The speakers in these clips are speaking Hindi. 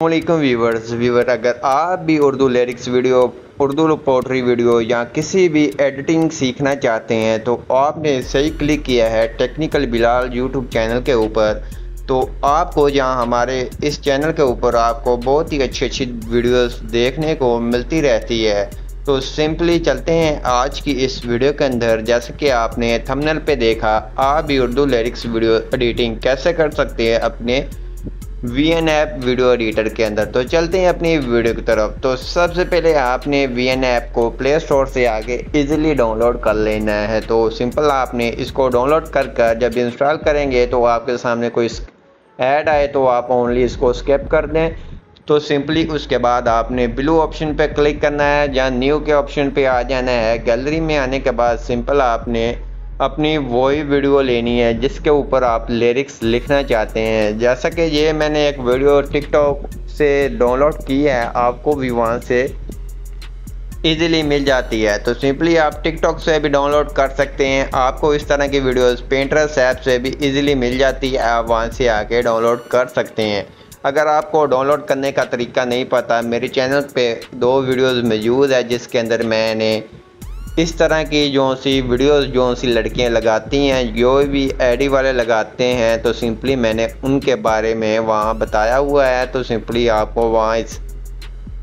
वालेकुम व्यूवर, अगर आप भी Urdu lyrics video, Urdu poetry video या किसी भी एडिटिंग सीखना चाहते हैं तो आपने सही क्लिक किया है टेक्निकल बिलाल यूट्यूब चैनल के ऊपर। तो आपको जहां हमारे इस चैनल के ऊपर आपको बहुत ही अच्छी वीडियोस देखने को मिलती रहती है। तो सिंपली चलते हैं आज की इस वीडियो के अंदर। जैसे कि आपने थंबनेल पे देखा, आप भी उर्दू लिरिक्स वीडियो एडिटिंग कैसे कर सकते हैं अपने VN ऐप वीडियो एडिटर के अंदर। तो चलते हैं अपनी वीडियो की तरफ। तो सबसे पहले आपने VN ऐप को प्ले स्टोर से आके इजीली डाउनलोड कर लेना है। तो सिंपल आपने इसको डाउनलोड कर जब इंस्टॉल करेंगे तो आपके सामने कोई ऐड आए तो आप ओनली इसको स्किप कर दें। तो सिंपली उसके बाद आपने ब्लू ऑप्शन पे क्लिक करना है या न्यू के ऑप्शन पे आ जाना है। गैलरी में आने के बाद सिंपल आपने अपनी वही वीडियो लेनी है जिसके ऊपर आप लिरिक्स लिखना चाहते हैं। जैसा कि ये मैंने एक वीडियो टिकटॉक से डाउनलोड की है, आपको भी वहाँ से इजीली मिल जाती है। तो सिंपली आप टिकटॉक से भी डाउनलोड कर सकते हैं। आपको इस तरह की वीडियोस पिंटरेस्ट ऐप से भी इजीली मिल जाती है, आप वहाँ से आके डाउनलोड कर सकते हैं। अगर आपको डाउनलोड करने का तरीका नहीं पता, मेरे चैनल पे 2 वीडियोस मौजूद है जिसके अंदर मैंने इस तरह की जो सी वीडियोस जो सी लड़कियां लगाती हैं, जो भी एडी वाले लगाते हैं, तो सिंपली मैंने उनके बारे में वहाँ बताया हुआ है। तो सिंपली आपको वहाँ इस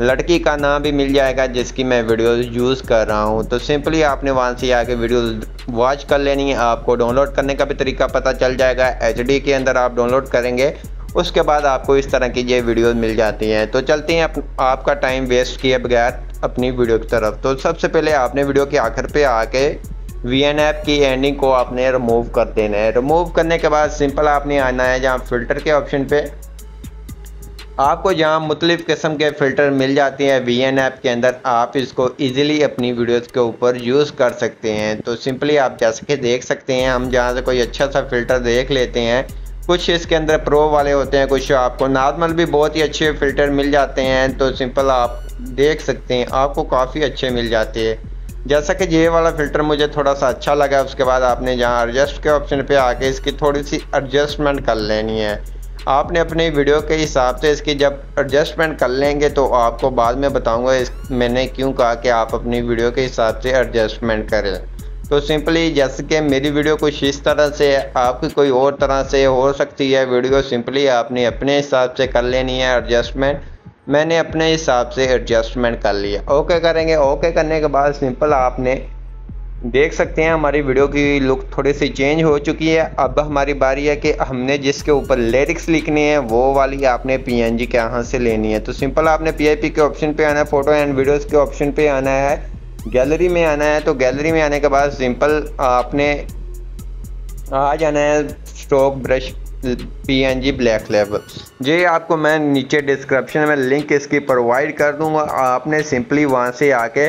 लड़की का नाम भी मिल जाएगा जिसकी मैं वीडियोस यूज़ कर रहा हूँ। तो सिंपली आपने वहाँ से आके वीडियोस वॉच कर लेनी है। आपको डाउनलोड करने का भी तरीका पता चल जाएगा। HD के अंदर आप डाउनलोड करेंगे, उसके बाद आपको इस तरह की ये वीडियोस मिल जाती हैं। तो चलते हैं आपका टाइम वेस्ट किए बगैर अपनी वीडियो की तरफ। तो सबसे पहले आपने वीडियो के आखिर पे आके VN ऐप की एंडिंग को आपने रिमूव कर देना है। रिमूव करने के बाद सिंपल आपने आना है जहाँ फ़िल्टर के ऑप्शन पे। आपको जहाँ मुख्तलिफ़ किस्म के फ़िल्टर मिल जाती हैं VN ऐप के अंदर, आप इसको ईज़िली अपनी वीडियोज़ के ऊपर यूज़ कर सकते हैं। तो सिंपली आप जैसे कि देख सकते हैं, हम जहाँ से कोई अच्छा सा फ़िल्टर देख लेते हैं। कुछ इसके अंदर प्रो वाले होते हैं, कुछ आपको नॉर्मल भी बहुत ही अच्छे फ़िल्टर मिल जाते हैं। तो सिंपल आप देख सकते हैं, आपको काफ़ी अच्छे मिल जाते हैं। जैसा कि ये वाला फ़िल्टर मुझे थोड़ा सा अच्छा लगा। उसके बाद आपने जहाँ एडजस्ट के ऑप्शन पे आके इसकी थोड़ी सी एडजस्टमेंट कर लेनी है। आपने अपने वीडियो के हिसाब से इसकी जब एडजस्टमेंट कर लेंगे तो आपको बाद में बताऊँगा मैंने क्यों कहा कि आप अपनी वीडियो के हिसाब से एडजस्टमेंट करें। तो सिंपली जैसे कि मेरी वीडियो कुछ इस तरह से है, आपकी कोई और तरह से हो सकती है वीडियो। सिंपली आपने अपने हिसाब से कर लेनी है एडजस्टमेंट। मैंने अपने हिसाब से एडजस्टमेंट कर लिया। ओके करेंगे। ओके करने के बाद सिंपल आपने देख सकते हैं हमारी वीडियो की लुक थोड़ी सी चेंज हो चुकी है। अब हमारी बारी है कि हमने जिसके ऊपर लिरिक्स लिखनी है वो वाली आपने PNG के यहाँ से लेनी है। तो सिंपल आपने PIP के ऑप्शन पे आना है, फ़ोटो एंड वीडियोज़ के ऑप्शन पे आना है, गैलरी में आना है। तो गैलरी में आने के बाद सिंपल आपने आ जाना है stroke brush PNG black level. ये आपको मैं नीचे डिस्क्रिप्शन में लिंक इसकी प्रोवाइड कर दूंगा। आपने सिंपली वहां से आके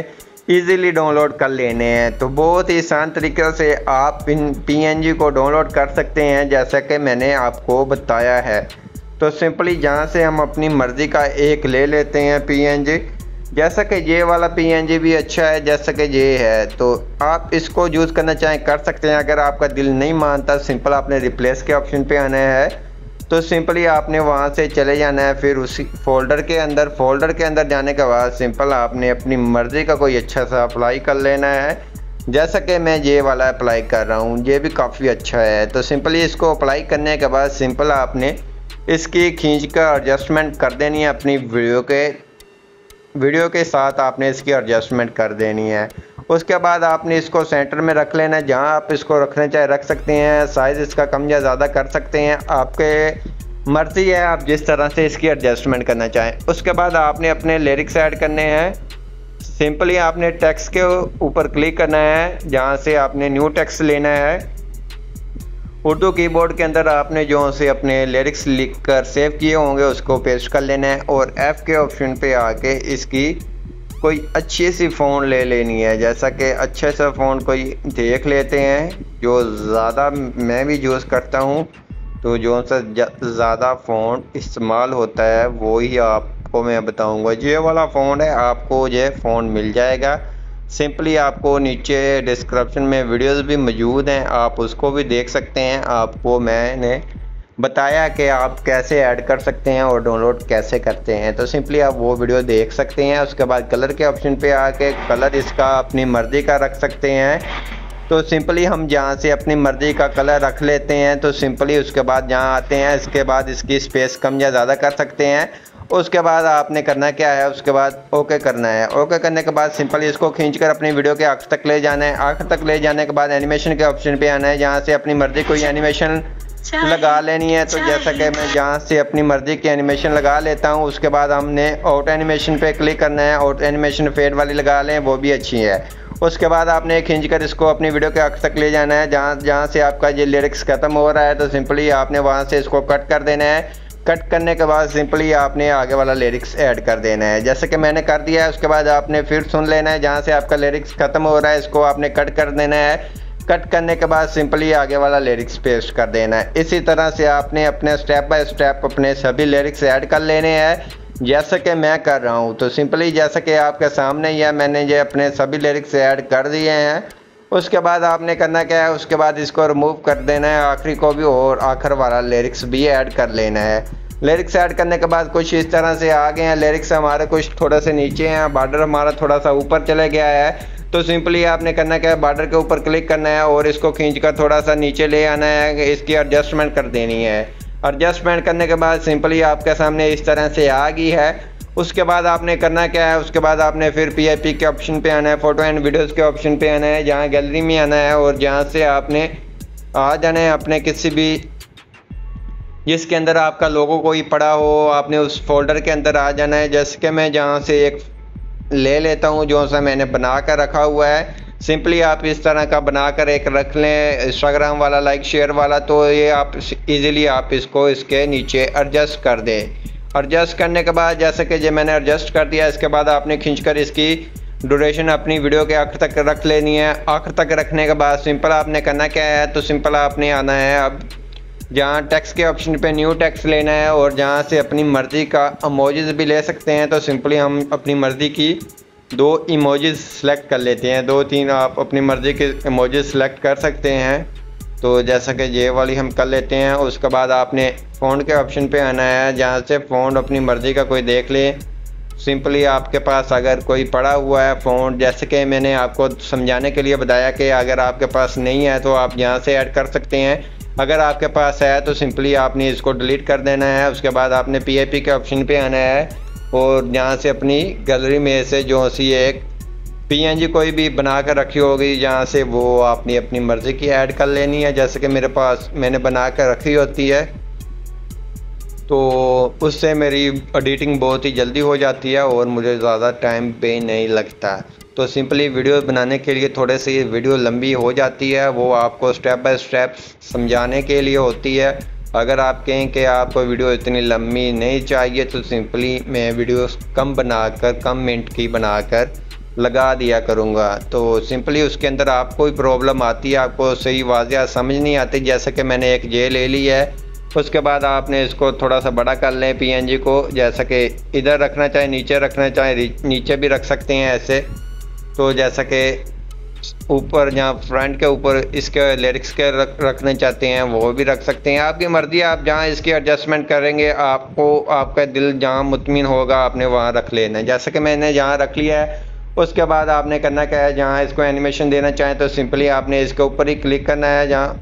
इजीली डाउनलोड कर लेने हैं। तो बहुत ही आसान तरीके से आप इन PNG को डाउनलोड कर सकते हैं जैसा कि मैंने आपको बताया है। तो सिंपली जहाँ से हम अपनी मर्ज़ी का एक ले लेते हैं PNG। जैसा कि ये वाला PNG भी अच्छा है जैसा कि ये है, तो आप इसको यूज़ करना चाहें कर सकते हैं। अगर आपका दिल नहीं मानता, सिंपल आपने रिप्लेस के ऑप्शन पे आना है। तो सिंपली आपने वहाँ से चले जाना है, फिर उसी फ़ोल्डर के अंदर जाने के बाद सिंपल आपने अपनी मर्ज़ी का कोई अच्छा सा अप्लाई कर लेना है। जैसा कि मैं ये वाला अप्लाई कर रहा हूँ, ये भी काफ़ी अच्छा है। तो सिंपली इसको अप्लाई करने के बाद सिंपल आपने इसकी खींच कर एडजस्टमेंट कर देनी है। अपनी वीडियो के साथ आपने इसकी एडजस्टमेंट कर देनी है। उसके बाद आपने इसको सेंटर में रख लेना है। जहां आप इसको रखना चाहे रख सकते हैं, साइज़ इसका कम या ज़्यादा कर सकते हैं, आपके मर्ज़ी है आप जिस तरह से इसकी एडजस्टमेंट करना चाहें। उसके बाद आपने अपने लिरिक्स ऐड करने हैं। सिंपली आपने टेक्स्ट के ऊपर क्लिक करना है, जहाँ से आपने न्यू टेक्स्ट लेना है। उर्दू कीबोर्ड के अंदर आपने जो से अपने लिरिक्स लिख कर सेव किए होंगे उसको पेस्ट कर लेना है और F के ऑप्शन पे आके इसकी कोई अच्छी सी फ़ॉन्ट ले लेनी है। जैसा कि अच्छे सा फ़ॉन्ट कोई देख लेते हैं जो ज़्यादा मैं भी यूज़ करता हूँ। तो जो सा ज़्यादा फ़ॉन्ट इस्तेमाल होता है वो ही आपको मैं बताऊँगा। ये वाला फ़ॉन्ट है, आपको ये फ़ॉन्ट मिल जाएगा। सिंपली आपको नीचे डिस्क्रिप्शन में वीडियोस भी मौजूद हैं, आप उसको भी देख सकते हैं। आपको मैंने बताया कि आप कैसे ऐड कर सकते हैं और डाउनलोड कैसे करते हैं। तो सिंपली आप वो वीडियो देख सकते हैं। उसके बाद कलर के ऑप्शन पे आके कलर इसका अपनी मर्ज़ी का रख सकते हैं। तो सिंपली हम जहाँ से अपनी मर्ज़ी का कलर रख लेते हैं तो सिंपली उसके बाद जहाँ आते हैं, इसके बाद इसकी स्पेस कम या ज़्यादा कर सकते हैं। उसके बाद आपने करना क्या है, उसके बाद ओके करना है। ओके करने के बाद सिंपली इसको खींचकर अपनी वीडियो के आखिर तक ले जाना है। आखिर तक ले जाने के बाद एनिमेशन के ऑप्शन पे आना है, जहाँ से अपनी मर्ज़ी कोई एनिमेशन लगा लेनी है। तो जैसा कि मैं जहाँ से अपनी मर्ज़ी की एनिमेशन लगा लेता हूँ, उसके बाद हमने आउट एनिमेशन पे क्लिक करना है। आउट एनिमेशन फेड वाली लगा लें, वो भी अच्छी है। उसके बाद आपने खींचकर इसको अपनी वीडियो के आखिर तक ले जाना है। जहाँ से आपका ये लिरिक्स ख़त्म हो रहा है तो सिंपली आपने वहाँ से इसको कट कर देना है। कट करने के बाद सिंपली आपने आगे वाला लिरिक्स ऐड कर देना है, जैसे कि मैंने कर दिया है। उसके बाद आपने फिर सुन लेना है, जहाँ से आपका लिरिक्स ख़त्म हो रहा है इसको आपने कट कर देना है। कट करने के बाद सिंपली आगे वाला लिरिक्स पेस्ट कर देना है। इसी तरह से आपने अपने स्टेप बाय स्टेप अपने सभी लिरिक्स ऐड कर लेने हैं, जैसा कि मैं कर रहा हूँ। तो सिंपली जैसा कि आपके सामने ही है, मैंने ये अपने सभी लिरिक्स ऐड कर दिए हैं। उसके बाद आपने करना क्या है, उसके बाद इसको रिमूव कर देना है आखिरी को भी, और आखिर वाला लिरिक्स भी ऐड कर लेना है। लिरिक्स ऐड करने के बाद कुछ इस तरह से आ गए हैं। लिरिक्स हमारे कुछ थोड़ा से नीचे हैं, बॉर्डर हमारा थोड़ा सा ऊपर चले गया है। तो सिंपली आपने करना क्या है, बॉर्डर के ऊपर क्लिक करना है और इसको खींचकर थोड़ा सा नीचे ले आना है। इसकी एडजस्टमेंट कर देनी है। एडजस्टमेंट करने के बाद सिंपली आपके सामने इस तरह से आ गई है। उसके बाद आपने करना क्या है, उसके बाद आपने फिर PIP के ऑप्शन पे आना है, फ़ोटो एंड वीडियोज़ के ऑप्शन पे आना है, जहाँ गैलरी में आना है और जहाँ से आपने आ जाना है अपने किसी भी जिसके अंदर आपका लोगो कोई पड़ा हो, आपने उस फोल्डर के अंदर आ जाना है। जैसे कि मैं जहाँ से एक ले लेता हूँ जो सा मैंने बना कर रखा हुआ है। सिंपली आप इस तरह का बनाकर एक रख लें, इंस्टाग्राम वाला, लाइक शेयर वाला। तो ये आप इजीली आप इसको इसके नीचे एडजस्ट कर दें। एडजस्ट करने के बाद जैसे कि जो मैंने एडजस्ट कर दिया, इसके बाद आपने खींचकर इसकी ड्यूरेशन अपनी वीडियो के आखिर तक रख लेनी है। आखिर तक रखने के बाद सिंपल आपने करना क्या है, तो सिंपल आपने आना है अब जहाँ टेक्स्ट के ऑप्शन पे न्यू टेक्स्ट लेना है और जहाँ से अपनी मर्ज़ी का इमोजीज भी ले सकते हैं। तो सिंपली हम अपनी मर्ज़ी की 2 इमोजीज सेलेक्ट कर लेते हैं। 2-3 आप अपनी मर्ज़ी के इमोजीज सेलेक्ट कर सकते हैं। तो जैसा कि ये वाली हम कर लेते हैं। उसके बाद आपने फ़ॉन्ट के ऑप्शन पे आना है, जहाँ से फ़ॉन्ट अपनी मर्ज़ी का कोई देख ले। सिंपली आपके पास अगर कोई पड़ा हुआ है फ़ॉन्ट, जैसे कि मैंने आपको समझाने के लिए बताया कि अगर आपके पास नहीं है तो आप यहाँ से ऐड कर सकते हैं। अगर आपके पास है तो सिंपली आपने इसको डिलीट कर देना है। उसके बाद आपने PIP के ऑप्शन पे आना है और यहाँ से अपनी गैलरी में से जो सी एक PNG कोई भी बना कर रखी होगी, जहाँ से वो आपने अपनी मर्ज़ी की ऐड कर लेनी है। जैसे कि मेरे पास मैंने बना कर रखी होती है, तो उससे मेरी एडिटिंग बहुत ही जल्दी हो जाती है और मुझे ज़्यादा टाइम पे नहीं लगता। तो सिंपली वीडियो बनाने के लिए थोड़े से वीडियो लंबी हो जाती है, वो आपको स्टेप बाय स्टेप समझाने के लिए होती है। अगर आप कहें कि आपको वीडियो इतनी लंबी नहीं चाहिए तो सिंपली मैं वीडियो कम बनाकर, कम मिनट की बनाकर लगा दिया करूँगा। तो सिंपली उसके अंदर आपको कोई प्रॉब्लम आती है, आपको सही वाज़िया समझ नहीं आती, जैसे कि मैंने एक जे ले ली है। उसके बाद आपने इसको थोड़ा सा बड़ा कर लें PNG को, जैसा कि इधर रखना चाहे नीचे रखना चाहे नीचे भी रख सकते हैं ऐसे। तो जैसा कि ऊपर जहाँ फ्रंट के ऊपर इसके लिरिक्स के रखना चाहते हैं वो भी रख सकते हैं, आपकी मर्ज़ी। आप जहाँ इसकी एडजस्टमेंट करेंगे, आपको आपका दिल जहाँ मुतमिन होगा आपने वहाँ रख लेना है। जैसे कि मैंने जहाँ रख लिया है। उसके बाद आपने करना क्या है, जहाँ इसको एनिमेशन देना चाहें तो सिंपली आपने इसके ऊपर ही क्लिक करना है, जहाँ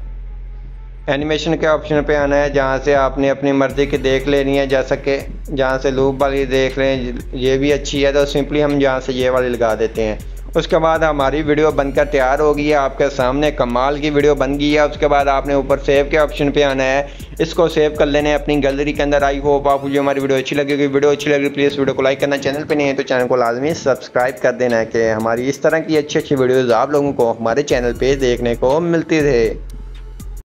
एनिमेशन के ऑप्शन पे आना है, जहाँ से आपने अपनी मर्ज़ी की देख लेनी है। जैसा कि जहाँ से लूप वाली देख लें, ये भी अच्छी है। तो सिंपली हम जहाँ से ये वाली लगा देते हैं। उसके बाद हमारी वीडियो बनकर तैयार हो गई है, आपके सामने कमाल की वीडियो बन गई है। उसके बाद आपने ऊपर सेव के ऑप्शन पे आना है, इसको सेव कर लेना है अपनी गैलरी के अंदर। आई होप आपको जो हमारी वीडियो अच्छी लगेगी। वीडियो अच्छी लगी प्लीज़ वीडियो को लाइक करना, चैनल पे नहीं है तो चैनल को लाजमी सब्सक्राइब कर देना है कि हमारी इस तरह की अच्छी वीडियोज़ आप लोगों को हमारे चैनल पर देखने को मिलती रहे।